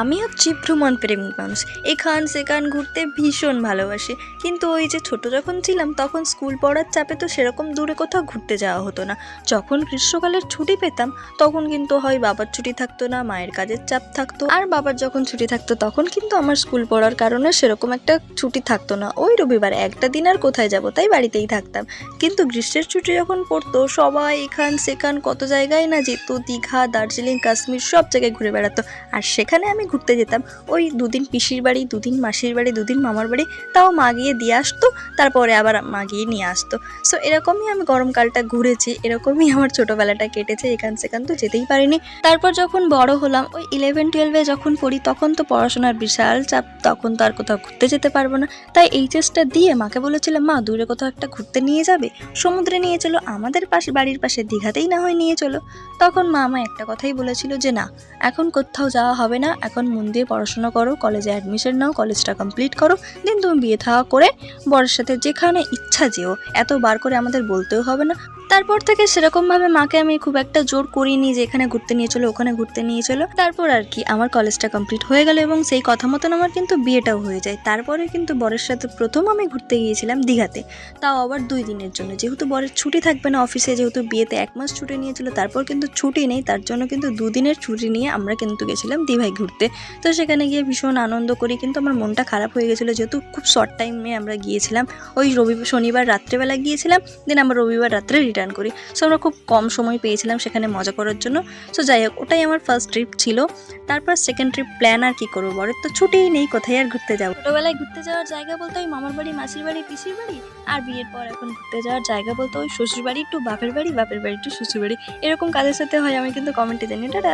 আমি হচ্ছি ভ্রমণ প্রেমিক মানুষ। এখান সেখান ঘুরতে ভীষণ ভালোবাসি। কিন্তু ওই যে ছোট যখন ছিলাম তখন স্কুল পড়ার চাপে তো সেরকম দূরে কোথাও ঘুরতে যাওয়া হতো না। যখন গ্রীষ্মকালের ছুটি পেতাম তখন কিন্তু হয় বাবার ছুটি থাকতো না, মায়ের কাজের চাপ থাকতো, আর বাবার যখন ছুটি থাকতো তখন কিন্তু আমার স্কুল পড়ার কারণে সেরকম একটা ছুটি থাকতো না। ওই রবিবার একটা দিন আর কোথায় যাব, তাই বাড়িতেই থাকতাম। কিন্তু গ্রীষ্মের ছুটি যখন পড়তো সবাই এখান সেখান কত জায়গায় না যেত, দীঘা, দার্জিলিং, কাশ্মীর সব জায়গায় ঘুরে বেড়াতো। আর সেখানে আমি ঘুরতে যেতাম। ওই দুদিন পিসির বাড়ি, দুদিন মাসির বাড়ি, দুদিন মামার বাড়ি, তাও মা গিয়ে দিয়ে আসতো, তারপরে আবার মা গিয়ে নিয়ে আসতো। সো এরকমই আমি গরমকালটা ঘুরেছি, এরকমই আমার ছোটোবেলাটা কেটেছে, এখান সেখান তো যেতেই পারিনি। তারপর যখন বড় হলাম, ওই 11-12 যখন পড়ি তখন তো পড়াশোনার বিশাল চাপ, তখন তো আর কোথাও ঘুরতে যেতে পারবো না। তাই এইচএসটা দিয়ে মাকে বলেছিলাম, মা দূরে কোথাও একটা ঘুরতে নিয়ে যাবে, সমুদ্রে নিয়ে চলো, আমাদের বাড়ির পাশে দীঘাতেই না হয় নিয়ে চলো। তখন মা আমায় একটা কথাই বলেছিল যে না, এখন কোথাও যাওয়া হবে না, এখন মন দিয়ে পড়াশোনা করো, কলেজে অ্যাডমিশন নাও, কলেজটা কমপ্লিট করো, দেন তুমি বিয়ে থাওয়া করে বরের সাথে যেখানে ইচ্ছা যেও, এত বার করে আমাদের বলতেও হবে না। তারপর থেকে সেরকমভাবে মাকে আমি খুব একটা জোর করিনি যে এখানে ঘুরতে নিয়ে চলো, ওখানে ঘুরতে নিয়ে চলো। তারপর আর কি আমার কলেজটা কমপ্লিট হয়ে গেল এবং সেই কথা মতন আমার কিন্তু বিয়েটাও হয়ে যায়। তারপরে কিন্তু বরের সাথে প্রথম আমি ঘুরতে গিয়েছিলাম দীঘাতে, তাও আবার 2 দিনের জন্য। যেহেতু বরের ছুটি থাকবে না অফিসে, যেহেতু বিয়েতে 1 মাস ছুটি নিয়েছিল, তারপর কিন্তু ছুটি নেই, তার জন্য কিন্তু 2 দিনের ছুটি নিয়ে আমরা কিন্তু গেছিলাম দীঘায় ঘুরতে। তো সেখানে গিয়ে ভীষণ আনন্দ করি, কিন্তু আমার মনটা খারাপ হয়ে গেছিলো যেহেতু খুব শর্ট টাইমে আমরা গিয়েছিলাম। ওই শনিবার রাত্রেবেলা গিয়েছিলাম, দেন আমরা রবিবার রাত্রে রিটার্ন করি। সো আমরা খুব কম সময় পেয়েছিলাম সেখানে মজা করার জন্য। সো যাই হোক, ওটাই আমার ফার্স্ট ট্রিপ ছিল। তারপর সেকেন্ড ট্রিপ প্ল্যান আর কি করবো, বরের তো ছুটিই নেই, কোথায় আর ঘুরতে যাবো। ছোটোবেলায় ঘুরতে যাওয়ার জায়গা বলতে ওই মামার বাড়ি, মাসির বাড়ি, পিসির বাড়ি। আর বিয়ের পর এখন ঘুরতে যাওয়ার জায়গা বলতে ওই শ্বশুর বাড়ি টু বাপের বাড়ি, বাপের বাড়ি টু শ্বশুর বাড়ি। এরকম কাদের সাথে হয় আমি কিন্তু কমেন্টে জানি। টাটা।